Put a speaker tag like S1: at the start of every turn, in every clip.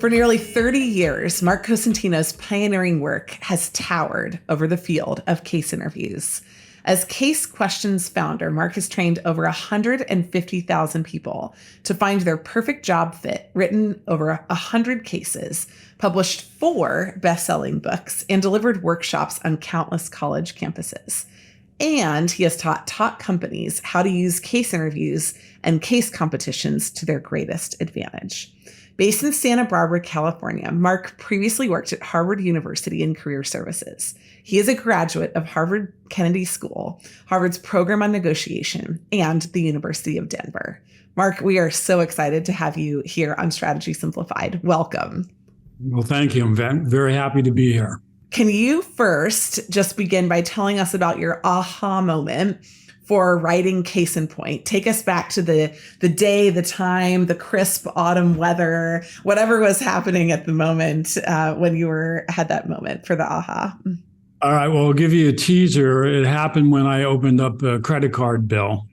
S1: For nearly 30 years, Marc Cosentino's pioneering work has towered over the field of case interviews. As Case Questions founder, Marc has trained over 150,000 people to find their perfect job fit, written over 100 cases, published 4 best-selling books, and delivered workshops on countless college campuses. And he has taught top companies how to use case interviews and case competitions to their greatest advantage. Based in Santa Barbara, California, Marc previously worked at Harvard University in career services. He is a graduate of Harvard Kennedy School, Harvard's program on negotiation, and the University of Denver. Marc, we are so excited to have you here on Strategy Simplified. Welcome.
S2: Well, thank you. I'm very happy to be here.
S1: Can you first just begin by telling us about your aha moment for writing Case in Point? Take us back to the day, the time, the crisp autumn weather, whatever was happening at the moment when you had that moment for the aha.
S2: All right. Well, I'll give you a teaser. It happened when I opened up a credit card bill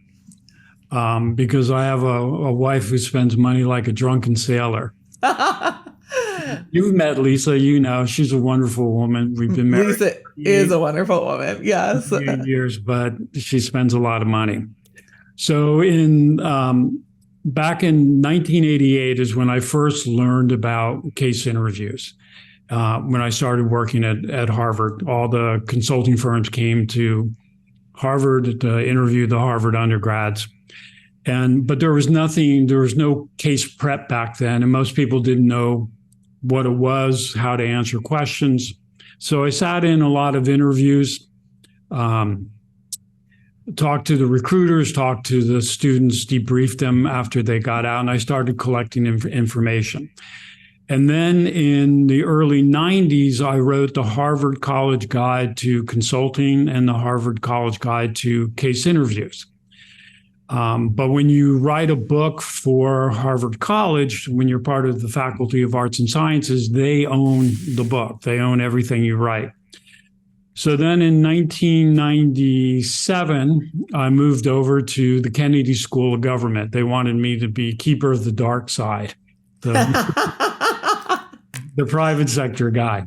S2: because I have a wife who spends money like a drunken sailor. You've met Lisa, you know, she's a wonderful woman. We've been married.
S1: Lisa is a wonderful woman, yes.
S2: For 8 years, but she spends a lot of money. So back in 1988 is when I first learned about case interviews. When I started working at Harvard, all the consulting firms came to Harvard to interview the Harvard undergrads. But there was no case prep back then, and most people didn't know what it was, how to answer questions. So I sat in a lot of interviews, talked to the recruiters, talked to the students, debriefed them after they got out, and I started collecting information. And then in the early 90s, I wrote the Harvard College Guide to Consulting and the Harvard College Guide to Case Interviews. But when you write a book for Harvard College, when you're part of the Faculty of Arts and Sciences, they own the book. They own everything you write. So then in 1997, I moved over to the Kennedy School of Government. They wanted me to be keeper of the dark side, the private sector guy.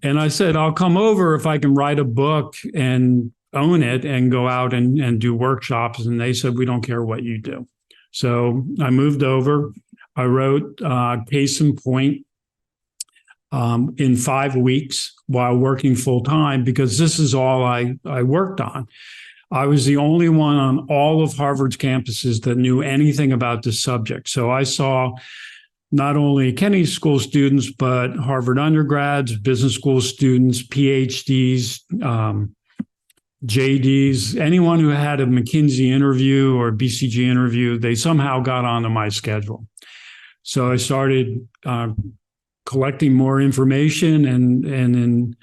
S2: And I said, I'll come over if I can write a book and own it and go out and do workshops. And they said, we don't care what you do. So I moved over. I wrote Case in Point in 5 weeks while working full time, because this is all I worked on. I was the only one on all of Harvard's campuses that knew anything about this subject. So I saw not only Kennedy School students, but Harvard undergrads, business school students, PhDs, JDs, anyone who had a McKinsey interview or BCG interview, they somehow got onto my schedule. So I started collecting more information, and in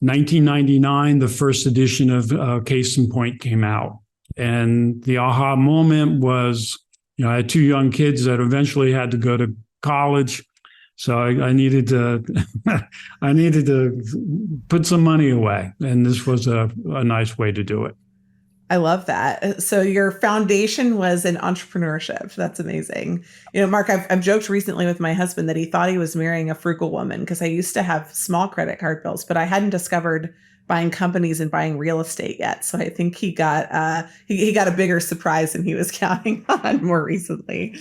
S2: 1999, the first edition of Case in Point came out. And the aha moment was, I had 2 young kids that eventually had to go to college. So I needed to put some money away, and this was a nice way to do it.
S1: I love that. So your foundation was in entrepreneurship. That's amazing. Marc, I've joked recently with my husband that he thought he was marrying a frugal woman, because I used to have small credit card bills, but I hadn't discovered buying companies and buying real estate yet. So I think he got a bigger surprise than he was counting on more recently.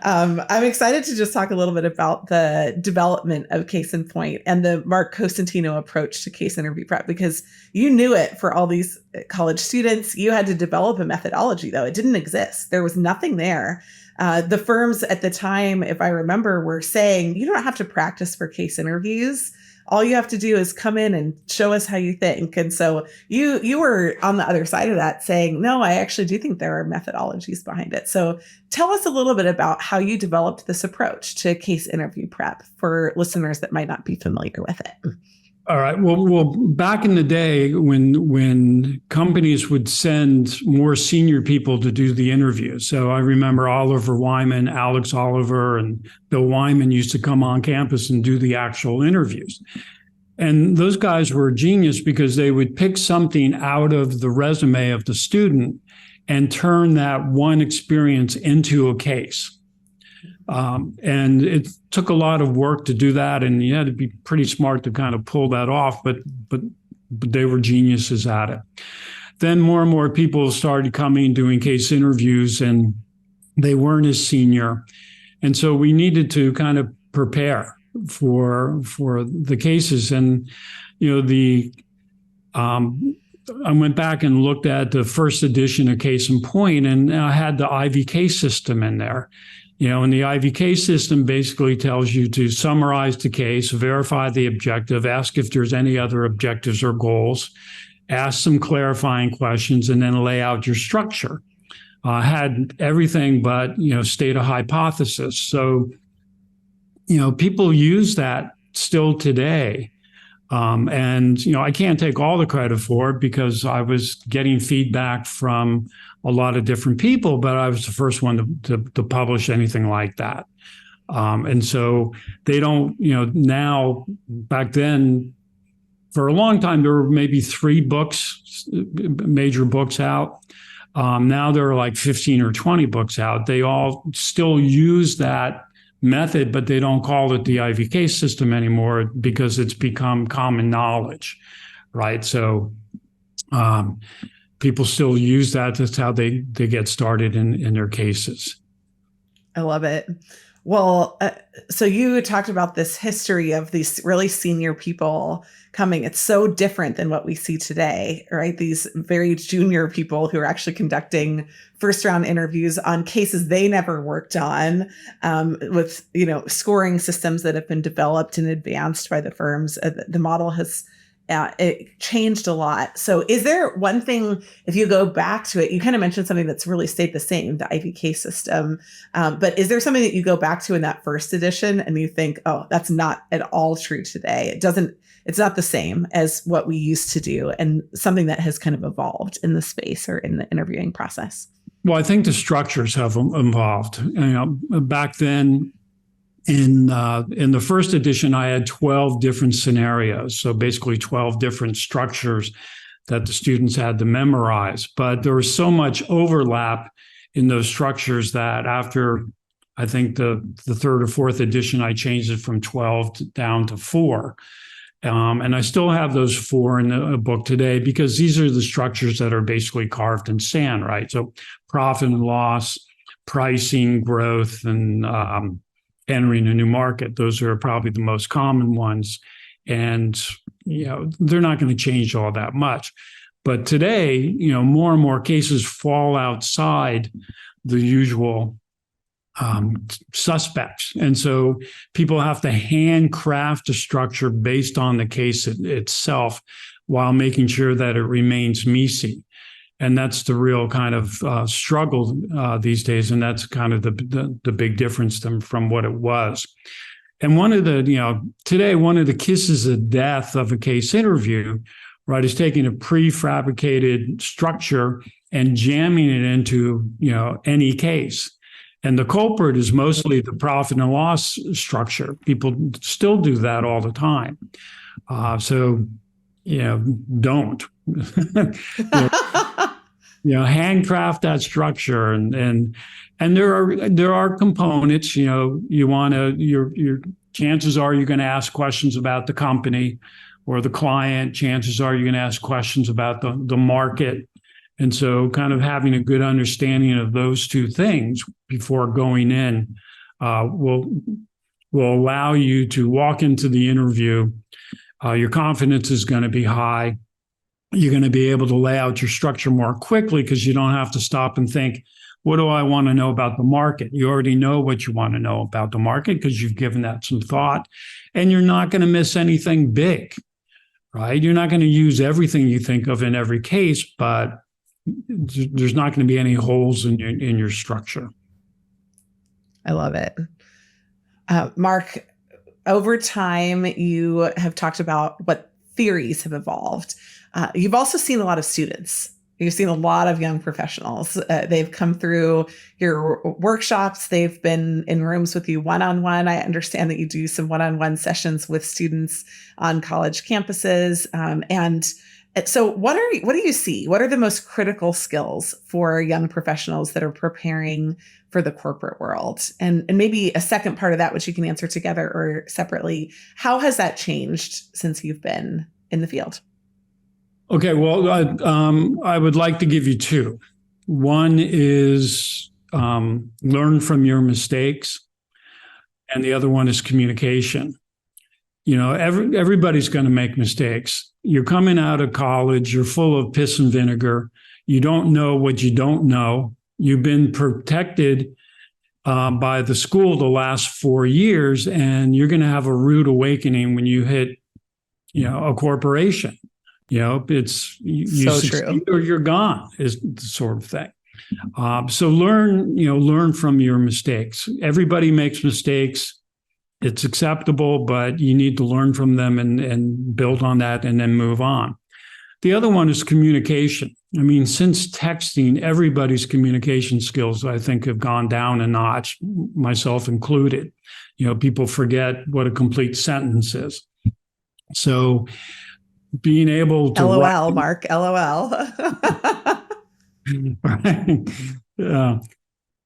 S1: I'm excited to just talk a little bit about the development of Case in Point and the Marc Cosentino approach to case interview prep, because you knew it for all these college students. You had to develop a methodology, though. It didn't exist. There was nothing there. The firms at the time, if I remember, were saying, you don't have to practice for case interviews. All you have to do is come in and show us how you think. And so you were on the other side of that, saying, no, I actually do think there are methodologies behind it. So tell us a little bit about how you developed this approach to case interview prep for listeners that might not be familiar with it.
S2: All right. Well, back in the day when companies would send more senior people to do the interviews. So I remember Oliver Wyman, Alex Oliver, and Bill Wyman used to come on campus and do the actual interviews. And those guys were a genius, because they would pick something out of the resume of the student and turn that one experience into a case. And it took a lot of work to do that, and you had to be pretty smart to kind of pull that off. But they were geniuses at it. Then more and more people started coming, doing case interviews, and they weren't as senior, and so we needed to kind of prepare for the cases. And I went back and looked at the first edition of Case in Point, and I had the IVK system in there. And the IVK system basically tells you to summarize the case, verify the objective, ask if there's any other objectives or goals, ask some clarifying questions, and then lay out your structure. Had everything but, state a hypothesis. So, people use that still today. And I can't take all the credit for it because I was getting feedback from a lot of different people, but I was the first one to publish anything like that. And so they don't, now, back then, for a long time, there were maybe 3 books, major books out. Now there are like 15 or 20 books out. They all still use that method, but they don't call it the IVK system anymore because it's become common knowledge, right? So people still use that. That's how they get started in their cases.
S1: I love it. Well, so you talked about this history of these really senior people coming. It's so different than what we see today, right? These very junior people who are actually conducting first round interviews on cases they never worked on, with, scoring systems that have been developed and advanced by the firms. The model has it changed a lot. So is there one thing, if you go back to it, you kind of mentioned something that's really stayed the same, the IVK system. But is there something that you go back to in that first edition and you think, oh, that's not at all true today? It's not the same as what we used to do, and something that has kind of evolved in the space or in the interviewing process?
S2: Well, I think the structures have evolved. Back then, in the first edition, I had 12 different scenarios. So basically 12 different structures that the students had to memorize. But there was so much overlap in those structures that after, I think, the third or fourth edition, I changed it from 12 down to 4. And I still have those 4 in the book today because these are the structures that are basically carved in sand, right? So profit and loss, pricing, growth, and entering a new market. Those are probably the most common ones. And, they're not going to change all that much. But today, more and more cases fall outside the usual suspects. And so people have to handcraft a structure based on the case itself while making sure that it remains meaty. And that's the real kind of struggle these days. And that's kind of the big difference from what it was. And one of the kisses of death of a case interview, right, is taking a prefabricated structure and jamming it into, any case. And the culprit is mostly the profit and loss structure. People still do that all the time. So don't. Handcraft that structure, and there are components. You want to your chances are you're going to ask questions about the company or the client. Chances are you're going to ask questions about the market. And so kind of having a good understanding of those two things before going in will allow you to walk into the interview. Your confidence is going to be high. You're going to be able to lay out your structure more quickly because you don't have to stop and think, what do I want to know about the market? You already know what you want to know about the market because you've given that some thought, and you're not going to miss anything big, right? You're not going to use everything you think of in every case, but there's not going to be any holes in your structure.
S1: I love it. Marc, over time, you have talked about what theories have evolved. You've also seen a lot of students. You've seen a lot of young professionals. They've come through your workshops. They've been in rooms with you one-on-one. I understand that you do some one-on-one sessions with students on college campuses. And So what do you see? What are the most critical skills for young professionals that are preparing for the corporate world? And maybe a second part of that, which you can answer together or separately, how has that changed since you've been in the field?
S2: Okay, well, I would like to give you two. One is learn from your mistakes, and the other one is communication. Everybody's going to make mistakes. You're coming out of college, you're full of piss and vinegar. You don't know what you don't know. You've been protected by the school the last 4 years, and you're going to have a rude awakening when you hit, a corporation. It's you
S1: So
S2: succeed
S1: true.
S2: or you're gone is the sort of thing. So learn from your mistakes. Everybody makes mistakes. It's acceptable, but you need to learn from them and build on that and then move on. The other one is communication. I mean, since texting, everybody's communication skills, I think, have gone down a notch, myself included. People forget what a complete sentence is. So being able to write,
S1: LOL, Mark, LOL.
S2: right?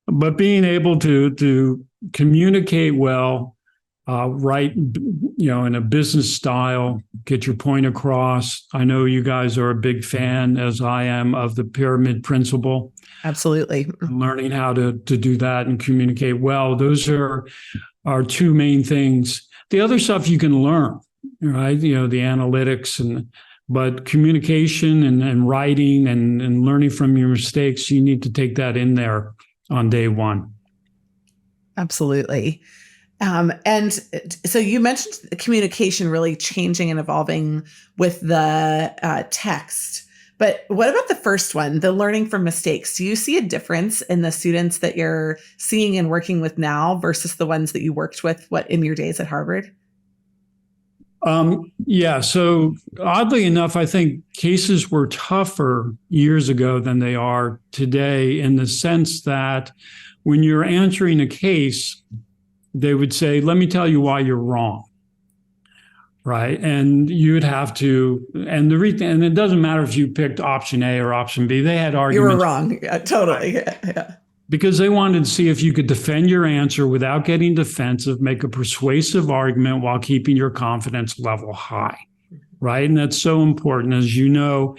S2: But being able to communicate well, write, in a business style, get your point across. I know you guys are a big fan, as I am, of the pyramid principle.
S1: Absolutely.
S2: Learning how to do that and communicate well. Those are our two main things. The other stuff you can learn, right? The analytics but communication and writing and learning from your mistakes, you need to take that in there on day one.
S1: Absolutely. And so you mentioned the communication really changing and evolving with the text. But what about the first one, the learning from mistakes? Do you see a difference in the students that you're seeing and working with now versus the ones that you worked with, in your days at Harvard?
S2: Yeah. So oddly enough, I think cases were tougher years ago than they are today, in the sense that when you're answering a case, they would say, let me tell you why you're wrong. Right. And you'd have to, and it doesn't matter if you picked option A or option B, they had arguments.
S1: You were wrong. Yeah, totally.
S2: Right.
S1: Yeah.
S2: Because they wanted to see if you could defend your answer without getting defensive, make a persuasive argument while keeping your confidence level high. Right. And that's so important. As your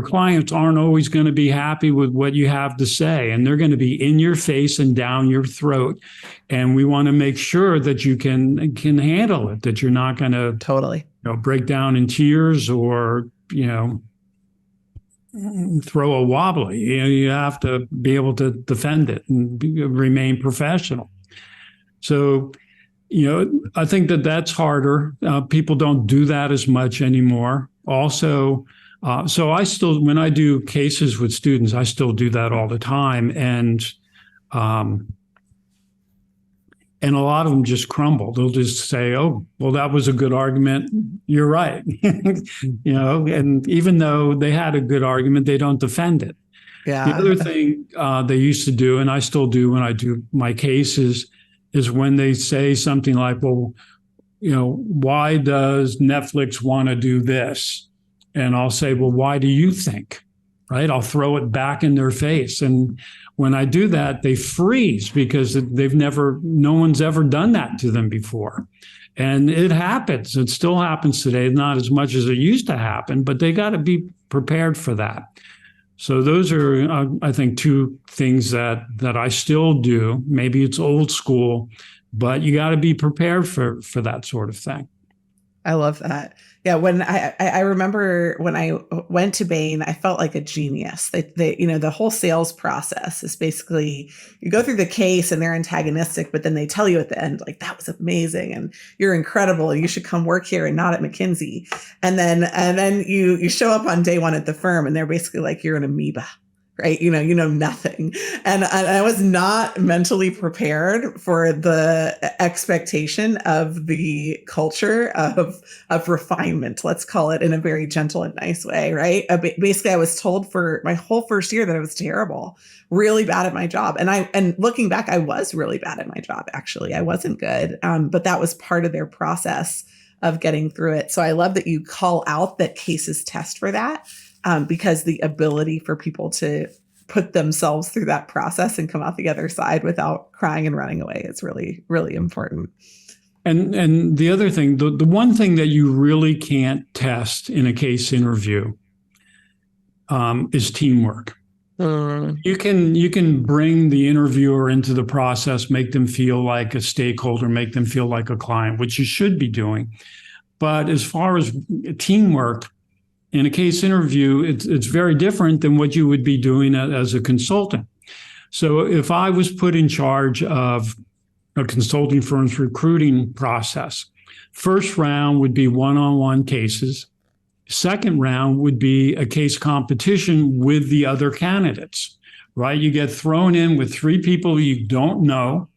S2: clients aren't always going to be happy with what you have to say, and they're going to be in your face and down your throat. And we want to make sure that you can handle it, that you're not going to
S1: totally
S2: break down in tears or, throw a wobbly. You have to be able to defend it and remain professional. So, I think that's harder. People don't do that as much anymore. Also, so when I do cases with students, I still do that all the time. And a lot of them just crumble. They'll just say, oh, well, that was a good argument. You're right. And even though they had a good argument, they don't defend it.
S1: Yeah.
S2: The other thing they used to do, and I still do when I do my cases, is when they say something like, well, why does Netflix want to do this? And I'll say, well, why do you think? Right? I'll throw it back in their face. And when I do that, they freeze because no one's ever done that to them before. And it happens. It still happens today, not as much as it used to happen, but they got to be prepared for that. So those are, I think, two things that I still do. Maybe it's old school, but you got to be prepared for that sort of thing.
S1: I love that. Yeah, when I remember when I went to Bain, I felt like a genius. The whole sales process is basically you go through the case and they're antagonistic, but then they tell you at the end, like, that was amazing and you're incredible and you should come work here and not at McKinsey. And then you show up on day one at the firm and they're basically like, you're an amoeba. Right. You know nothing. And I was not mentally prepared for the expectation of the culture of refinement, let's call it, in a very gentle and nice way. Right. Basically, I was told for my whole first year that I was terrible, really bad at my job. And looking back, I was really bad at my job. Actually, I wasn't good. But that was part of their process of getting through it. So I love that you call out that cases test for that, because the ability for people to put themselves through that process and come out the other side without crying and running away is really, really important.
S2: And the other thing, the one thing that you really can't test in a case interview is teamwork. You can bring the interviewer into the process, make them feel like a stakeholder, make them feel like a client, which you should be doing. But as far as teamwork in a case interview, it's very different than what you would be doing as a consultant. So if I was put in charge of a consulting firm's recruiting process, first round would be one-on-one cases. Second round would be a case competition with the other candidates, right? You get thrown in with 3 people you don't know.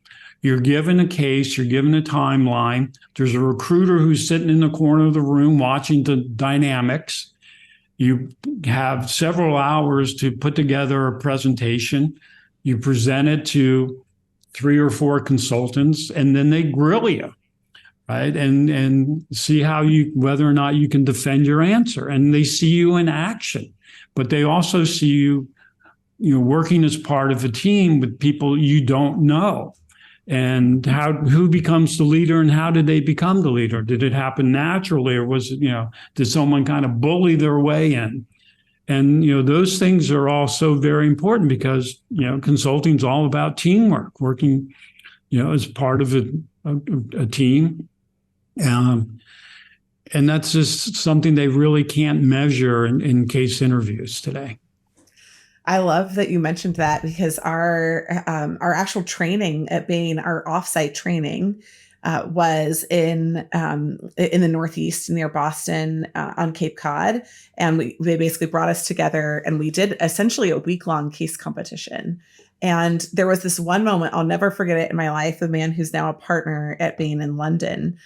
S2: You're given a case, you're given a timeline. There's a recruiter who's sitting in the corner of the room watching the dynamics. You have several hours to put together a presentation. You present it to 3 or 4 consultants, and then they grill you. Right. And see whether or not you can defend your answer. And they see you in action, but they also see you, working as part of a team with people you don't know. And who becomes the leader and how did they become the leader? Did it happen naturally, or was it, did someone kind of bully their way in? And, those things are also very important because, consulting is all about teamwork, working, as part of a team. And that's just something they really can't measure in case interviews today.
S1: I love that you mentioned that, because our actual training at Bain, our offsite training, was in the Northeast near Boston, on Cape Cod, and they basically brought us together and we did essentially a week-long case competition. And there was this one moment, I'll never forget it in my life. The man who's now a partner at Bain in London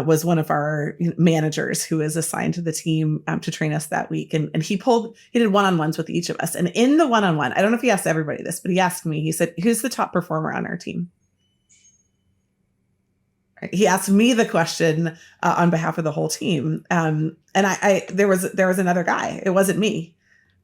S1: was one of our managers who was assigned to the team to train us that week. And he did one-on-ones with each of us. And in the one-on-one, I don't know if he asked everybody this, but he asked me, he said, "Who's the top performer on our team?" He asked me the question on behalf of the whole team. And there was another guy. It wasn't me.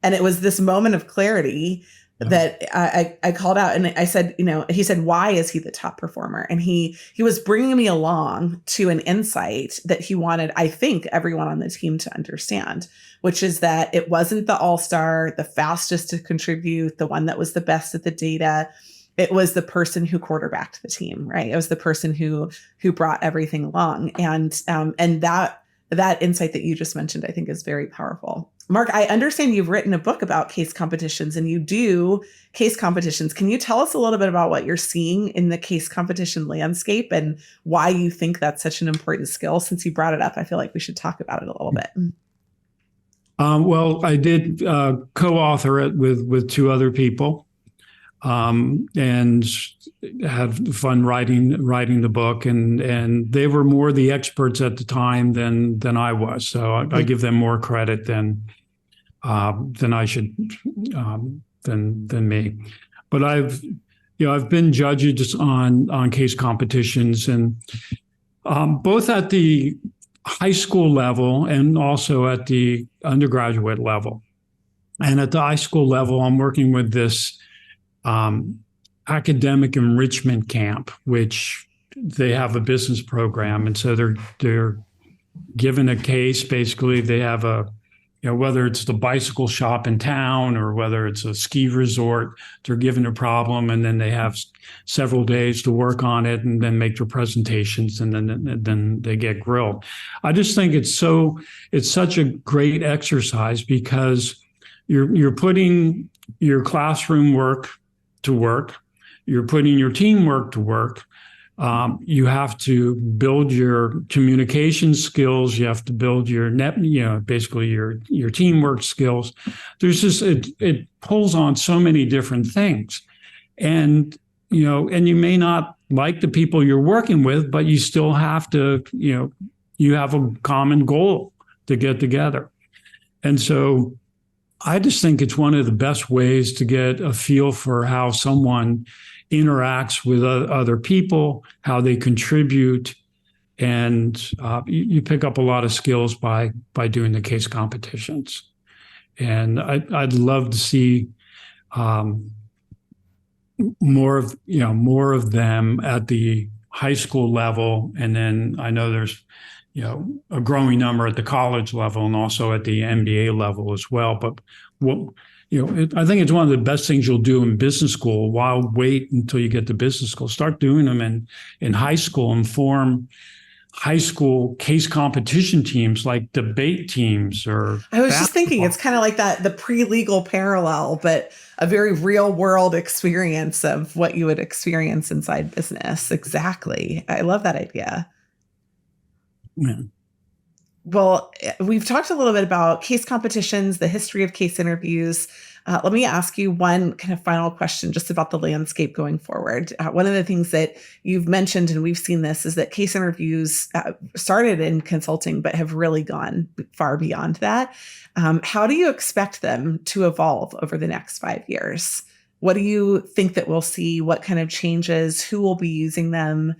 S1: And it was this moment of clarity that I called out, and I said, he said, "Why is he the top performer?" And he was bringing me along to an insight that he wanted, I think, everyone on the team to understand, which is that it wasn't the all-star, the fastest to contribute, the one that was the best at the data. It was the person who quarterbacked the team, right? It was the person who brought everything along. And that insight that you just mentioned, I think, is very powerful. Marc, I understand you've written a book about case competitions, and you do case competitions. Can you tell us a little bit about what you're seeing in the case competition landscape and why you think that's such an important skill? Since you brought it up, I feel like we should talk about it a little bit.
S2: Well, I did co-author it with 2 other people, and had fun writing the book, and they were more the experts at the time than I was. So I give them more credit than I should, than me. But I've been judges on case competitions, and both at the high school level and also at the undergraduate level. And at the high school level, I'm working with this academic enrichment camp, which they have a business program. And so they're given a case. Basically, they have whether it's the bicycle shop in town or whether it's a ski resort, they're given a problem, and then they have several days to work on it and then make their presentations, and then they get grilled. I just think it's such a great exercise because you're putting your classroom work to work. You're putting your teamwork to work. You have to build your communication skills. You have to build your basically your teamwork skills. There's just, it pulls on so many different things. And you may not like the people you're working with, but you still have to, you have a common goal to get together. And so I just think it's one of the best ways to get a feel for how someone interacts with other people, how they contribute, and you pick up a lot of skills by doing the case competitions. And I'd love to see more of them at the high school level, and then I know there's a growing number at the college level and also at the MBA level as well. But I think it's one of the best things you'll do in business school. Why wait until you get to business school? Start doing them in high school and form high school case competition teams like debate teams or
S1: I was
S2: basketball.
S1: just thinking it's kind of like that, the pre-legal parallel, but a very real world experience of what you would experience inside business. Exactly. I love that idea.
S2: Yeah.
S1: Well, we've talked a little bit about case competitions, the history of case interviews. Let me ask you one kind of final question just about the landscape going forward. One of the things that you've mentioned, and we've seen this, is that case interviews started in consulting, but have really gone far beyond that. How do you expect them to evolve over the next 5 years? What do you think that we'll see? What kind of changes? Who will be using them?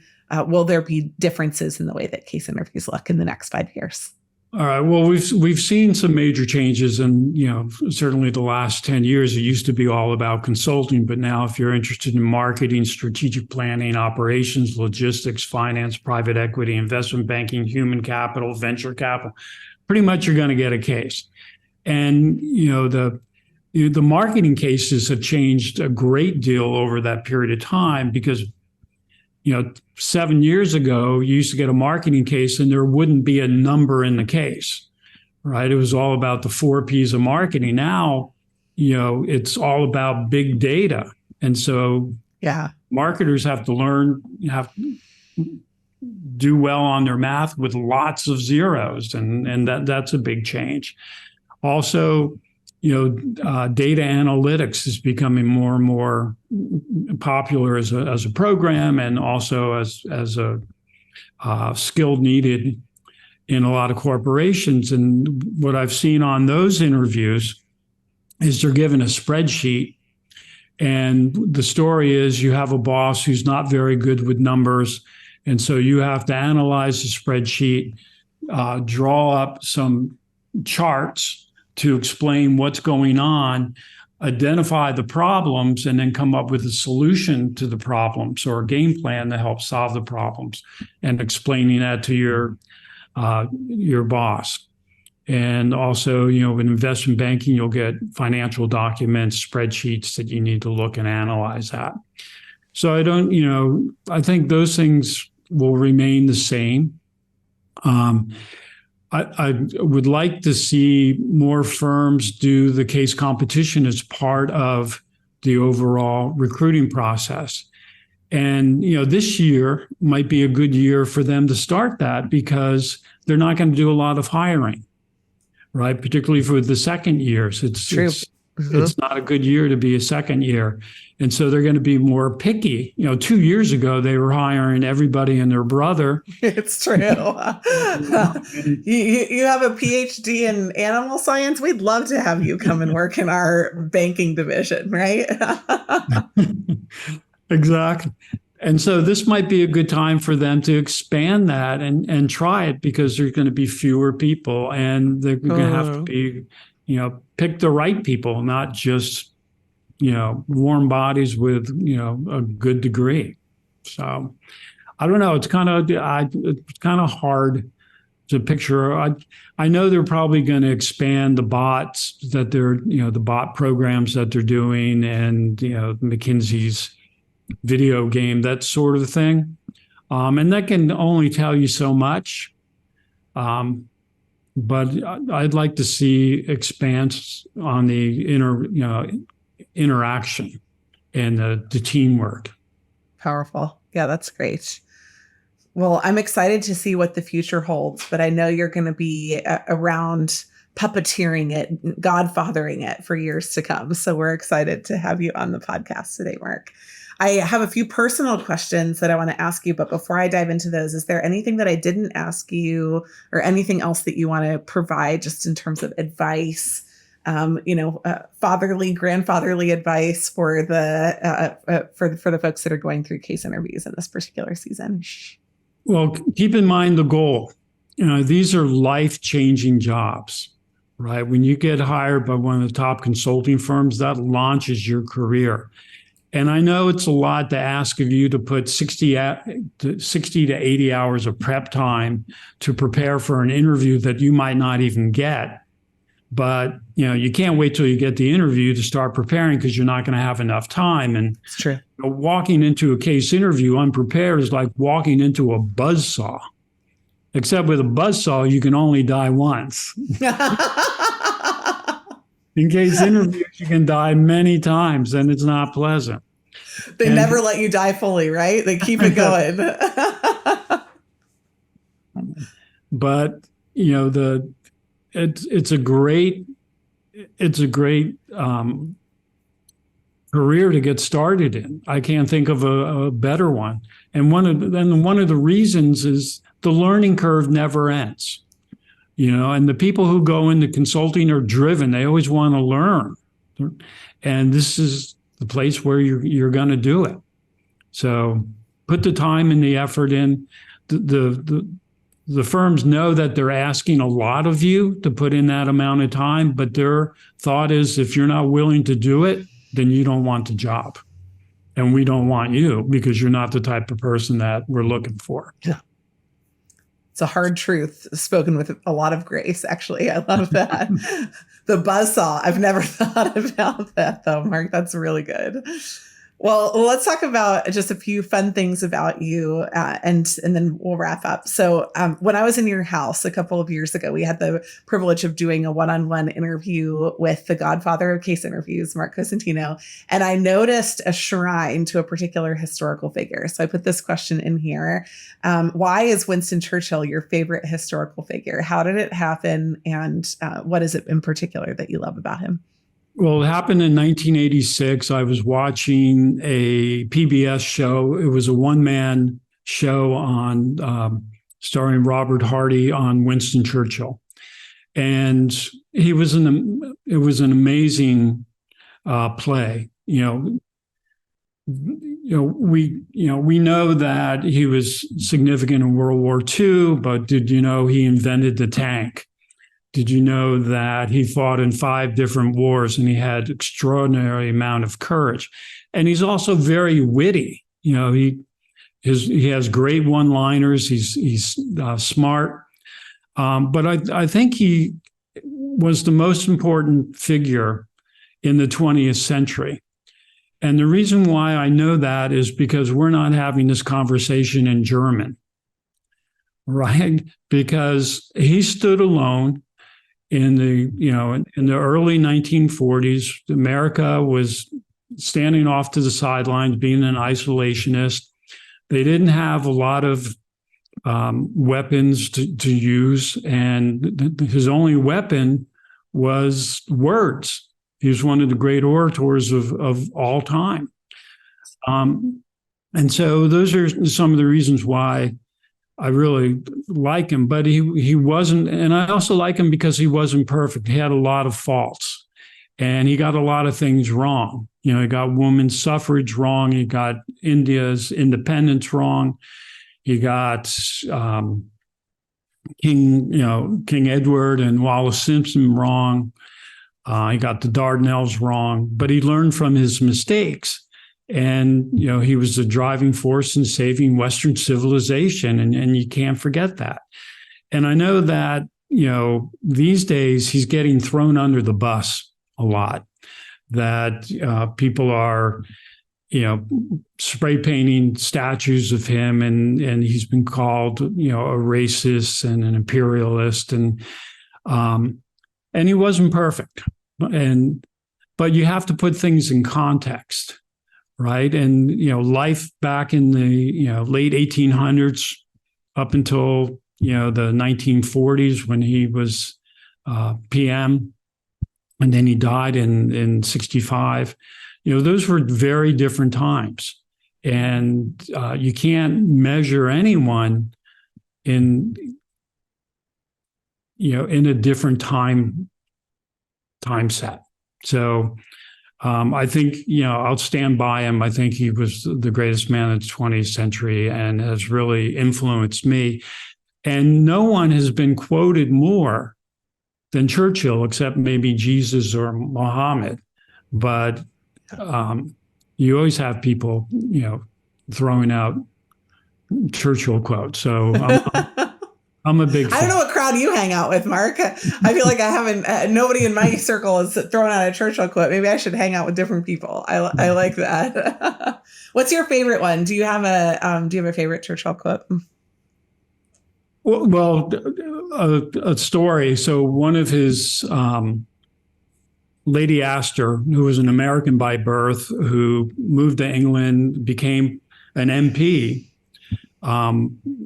S1: Will there be differences in the way that case interviews look in the next 5 years?
S2: All right. Well, we've seen some major changes, and certainly the last 10 years, it used to be all about consulting, but now if you're interested in marketing, strategic planning, operations, logistics, finance, private equity, investment banking, human capital, venture capital, pretty much you're going to get a case. And the marketing cases have changed a great deal over that period of time because 7 years ago, you used to get a marketing case and there wouldn't be a number in the case, right? It was all about the 4 Ps of marketing. Now, it's all about big data. And so marketers have to do well on their math with lots of zeros. And that's a big change. Also, data analytics is becoming more and more popular as a program, and also as a skill needed in a lot of corporations. And what I've seen on those interviews is they're given a spreadsheet, and the story is you have a boss who's not very good with numbers, and so you have to analyze the spreadsheet, draw up some charts to explain what's going on, identify the problems, and then come up with a solution to the problems or a game plan to help solve the problems, and explaining that to your boss. And also, in investment banking, you'll get financial documents, spreadsheets that you need to look and analyze that. So I think those things will remain the same. I would like to see more firms do the case competition as part of the overall recruiting process. And, this year might be a good year for them to start that because they're not going to do a lot of hiring, right? Particularly for the second years. It's true. It's not a good year to be a second year. And so they're going to be more picky. 2 years ago, they were hiring everybody and their brother.
S1: It's true. You have a PhD in animal science. We'd love to have you come and work in our banking division, right?
S2: Exactly. And so this might be a good time for them to expand that and try it, because there's going to be fewer people, and they're going to have to be, pick the right people, not just, warm bodies with, a good degree. So I don't know. It's kind of hard to picture. I know they're probably going to expand the bots that they're, the bot programs that they're doing, and, McKinsey's video game, that sort of thing. And that can only tell you so much. But I'd like to see expanse on the interaction and the teamwork. Powerful.
S1: Yeah, that's great. Well, I'm excited to see what the future holds, but I know you're going to be around puppeteering it, godfathering it for years to come. So we're excited to have you on the podcast today, Marc. I have a few personal questions that I want to ask you, but before I dive into those, is there anything that I didn't ask you, or anything else that you want to provide just in terms of advice, fatherly, grandfatherly advice for the folks that are going through case interviews in this particular season?
S2: Well, keep in mind the goal. These are life-changing jobs, right? When you get hired by one of the top consulting firms, that launches your career. And I know it's a lot to ask of you to put 60 to 80 hours of prep time to prepare for an interview that you might not even get. But, you can't wait till you get the interview to start preparing because you're not going to have enough time. And
S1: It's true.
S2: walking into a case interview unprepared is like walking into a buzzsaw. Except with a buzzsaw, you can only die once. In case interviews, you can die many times, and it's not pleasant.
S1: They never let you die fully, right? They keep it going.
S2: But it's a great career to get started in. I can't think of a better one. And one of the reasons is the learning curve never ends. And the people who go into consulting are driven. They always want to learn. And this is the place where you're going to do it. So put the time and the effort in. The firms know that they're asking a lot of you to put in that amount of time, but their thought is if you're not willing to do it, then you don't want the job. And we don't want you because you're not the type of person that we're looking for.
S1: Yeah. It's a hard truth spoken with a lot of grace, actually. I love that. The buzzsaw. I've never thought about that, though, Marc. That's really good. Well, let's talk about just a few fun things about you, and then we'll wrap up. So when I was in your house a couple of years ago, we had the privilege of doing a one-on-one interview with the Godfather of case interviews, Marc Cosentino, and I noticed a shrine to a particular historical figure. So I put this question in here. Why is Winston Churchill your favorite historical figure? How did it happen? And what is it in particular that you love about him?
S2: Well, it happened in 1986. I was watching a PBS show. It was a one-man show on starring Robert Hardy on Winston Churchill, and it was an amazing play. We know that he was significant in World War II, but did you know he invented the tank? Did you know that he fought in 5 different wars and he had extraordinary amount of courage? And he's also very witty. He has great one-liners. He's smart. But I think he was the most important figure in the 20th century. And the reason why I know that is because we're not having this conversation in German, right? Because he stood alone. In the early 1940s, America was standing off to the sidelines, being an isolationist. They didn't have a lot of weapons to use, and his only weapon was words. He was one of the great orators of all time. And so those are some of the reasons why I really like him, but he wasn't, and I also like him because he wasn't perfect. He had a lot of faults, and he got a lot of things wrong. He got women's suffrage wrong. He got India's independence wrong. He got King Edward and Wallace Simpson wrong. He got the Dardanelles wrong, but he learned from his mistakes. And, he was the driving force in saving Western civilization. And you can't forget that. And I know that, these days he's getting thrown under the bus a lot, that people are, spray painting statues of him. And he's been called, a racist and an imperialist. And he wasn't perfect. But you have to put things in context. Right. And, life back in the, late 1800s up until, the 1940s when he was PM, and then he died in 65. Those were very different times. And you can't measure anyone in a different time set. So I think, I'll stand by him. I think he was the greatest man of the 20th century and has really influenced me. And no one has been quoted more than Churchill, except maybe Jesus or Muhammad. But you always have people, throwing out Churchill quotes. So I'm a big fan.
S1: I don't know what crowd you hang out with, Mark. I feel like I haven't, nobody in my circle is throwing out a Churchill quote. Maybe I should hang out with different people. I like that. What's your favorite one? Do you have a favorite Churchill quote?
S2: Well, a story. So one of his, Lady Astor, who was an American by birth, who moved to England, became an MP,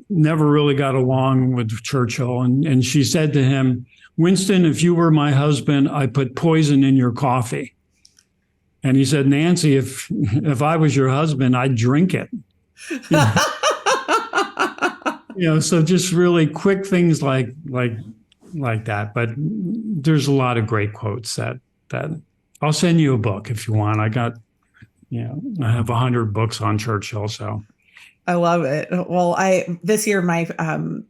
S2: never really got along with Churchill. And she said to him, "Winston, if you were my husband, I'd put poison in your coffee." And he said, "Nancy, if I was your husband, I'd drink it." So just really quick things like that. But there's a lot of great quotes that I'll send you a book if you want. I have 100 books on Churchill. So
S1: I love it. Well, this year, my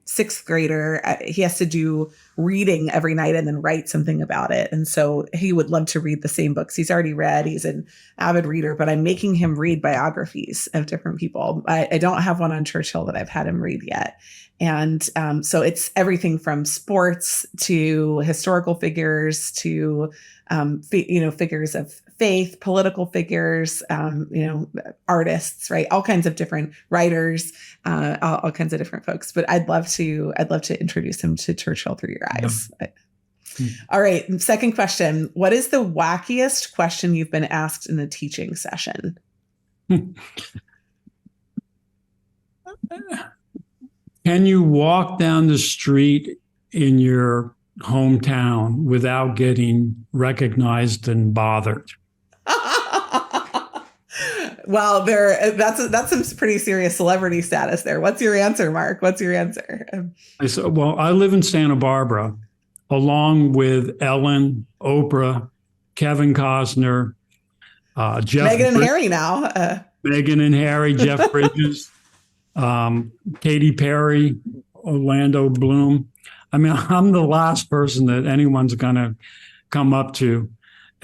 S1: sixth grader, he has to do reading every night and then write something about it. And so he would love to read the same books he's already read. He's an avid reader, but I'm making him read biographies of different people. I don't have one on Churchill that I've had him read yet. And so it's everything from sports to historical figures to, figures of faith, political figures, artists, right? All kinds of different writers, all kinds of different folks. But I'd love to introduce him to Churchill through your eyes. Yeah. All right. Second question. What is the wackiest question you've been asked in a teaching session?
S2: Can you walk down the street in your hometown without getting recognized and bothered?
S1: Well, that's some pretty serious celebrity status there. What's your answer, Mark? What's your answer?
S2: I said, well, I live in Santa Barbara, along with Ellen, Oprah, Kevin Costner, Jeff.
S1: Meghan and Harry now.
S2: Meghan and Harry, Jeff Bridges, Katy Perry, Orlando Bloom. I mean, I'm the last person that anyone's going to come up to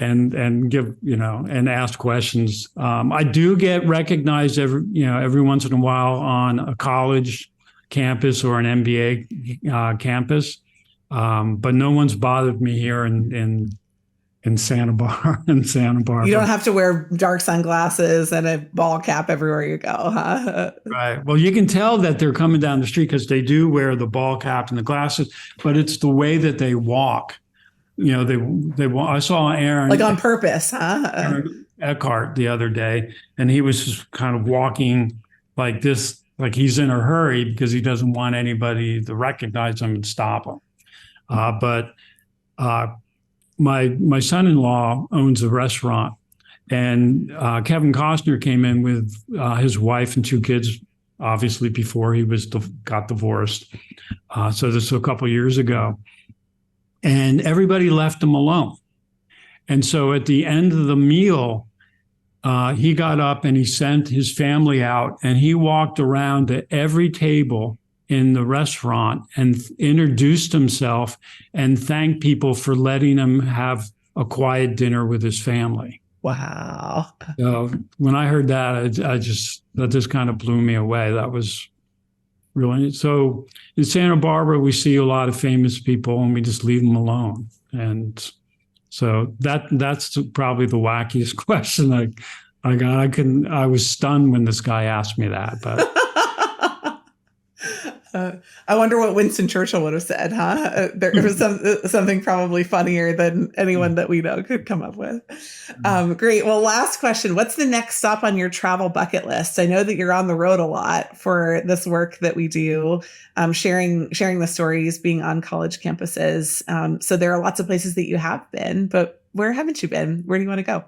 S2: and give, and ask questions. I do get recognized every once in a while on a college campus or an MBA campus, but no one's bothered me here in Santa Barbara. You
S1: don't have to wear dark sunglasses and a ball cap everywhere you go, huh?
S2: Right. Well, you can tell that they're coming down the street because they do wear the ball cap and the glasses, but it's the way that they walk. They I saw Aaron,
S1: like on purpose, huh?
S2: Aaron Eckhart the other day, and he was just kind of walking like this, like he's in a hurry because he doesn't want anybody to recognize him and stop him. But my son-in-law owns a restaurant, and Kevin Costner came in with his wife and 2 kids, obviously before he got divorced. So this was a couple of years ago. And everybody left him alone. And so at the end of the meal, he got up and he sent his family out, and he walked around to every table in the restaurant and introduced himself and thanked people for letting him have a quiet dinner with his family.
S1: Wow.
S2: So when I heard that, that just kind of blew me away. That was really, so in Santa Barbara, we see a lot of famous people and we just leave them alone. And so that's probably the wackiest question I got. I was stunned when this guy asked me that, but.
S1: I wonder what Winston Churchill would have said, huh? There was something probably funnier than anyone that we know could come up with. Great. Well, last question. What's the next stop on your travel bucket list? I know that you're on the road a lot for this work that we do, sharing the stories, being on college campuses. So there are lots of places that you have been, but where haven't you been? Where do you want to go?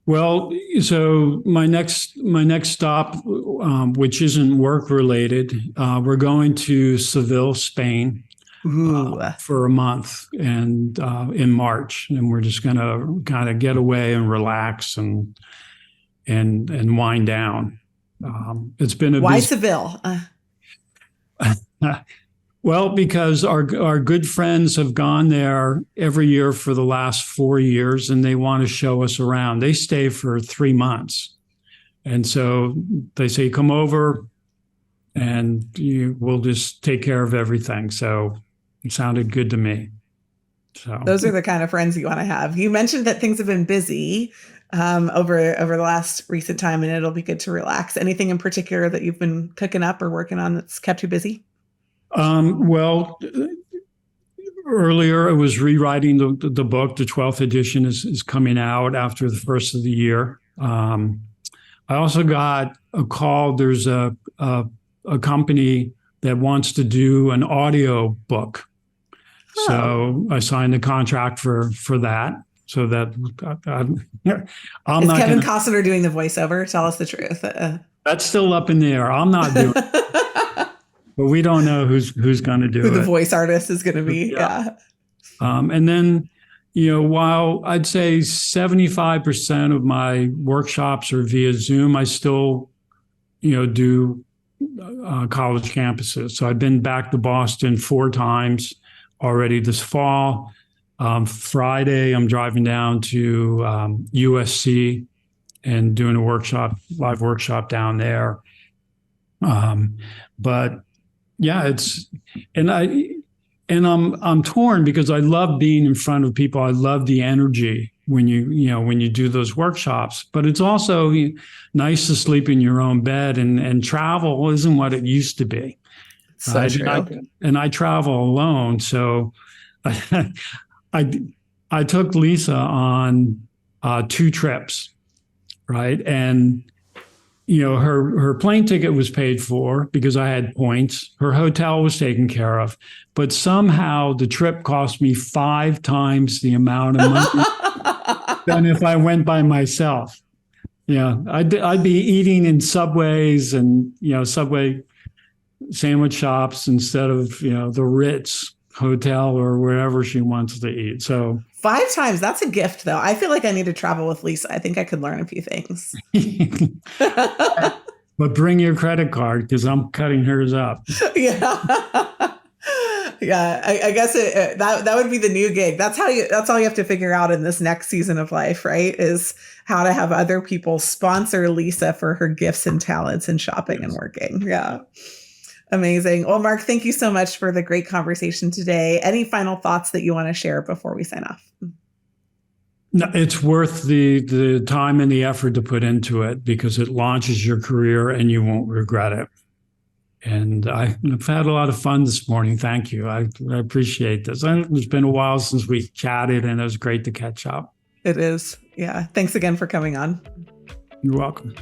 S2: Well, so my next stop, which isn't work related, we're going to Seville, Spain.
S1: Ooh.
S2: for a month and in March, and we're just going to kind of get away and relax and wind down. It's been a
S1: Why
S2: busy.
S1: Seville?
S2: Well, because our good friends have gone there every year for the last 4 years, and they want to show us around. They stay for 3 months, and so they say, "Come over, and we'll just take care of everything." So it sounded good to me. So
S1: Those are the kind of friends you want to have. You mentioned that things have been busy over the last recent time, and it'll be good to relax. Anything in particular that you've been cooking up or working on that's kept you busy?
S2: Well, earlier I was rewriting the book. The 12th edition is coming out after the first of the year. I also got a call. There's a company that wants to do an audio book.
S1: Oh.
S2: So I signed a contract for that. So that I'm
S1: Is
S2: not
S1: Kevin Costner doing the voiceover? Tell us the truth.
S2: That's still up in the air. I'm not doing it. But we don't know who's going to do
S1: Who
S2: it.
S1: the voice artist is going to be. Yeah.
S2: And then, while I'd say 75% of my workshops are via Zoom, I still, do college campuses. So I've been back to Boston 4 times already this fall. Friday, I'm driving down to USC and doing a live workshop down there. But yeah, I'm torn because I love being in front of people. I love the energy when you do those workshops, but it's also nice to sleep in your own bed, and travel isn't what it used to be.
S1: So true.
S2: And I travel alone. So I took Lisa on 2 trips, right? And her plane ticket was paid for because I had points. Her hotel was taken care of, but somehow the trip cost me 5 times the amount of money than if I went by myself. Yeah, I'd be eating in Subways and Subway sandwich shops instead of the Ritz hotel or wherever she wants to eat. So
S1: 5 times, that's a gift though. I feel like I need to travel with Lisa. I think I could learn a few things.
S2: But bring your credit card because I'm cutting hers up.
S1: Yeah. Yeah, I guess that would be the new gig. That's all you have to figure out in this next season of life, right? Is how to have other people sponsor Lisa for her gifts and talents in shopping and working. Yeah. Amazing. Well, Marc, thank you so much for the great conversation today. Any final thoughts that you want to share before we sign off?
S2: No, it's worth the time and the effort to put into it because it launches your career and you won't regret it. And I've had a lot of fun this morning. Thank you. I appreciate this. It's been a while since we chatted, and it was great to catch up.
S1: It is. Yeah. Thanks again for coming on.
S2: You're welcome.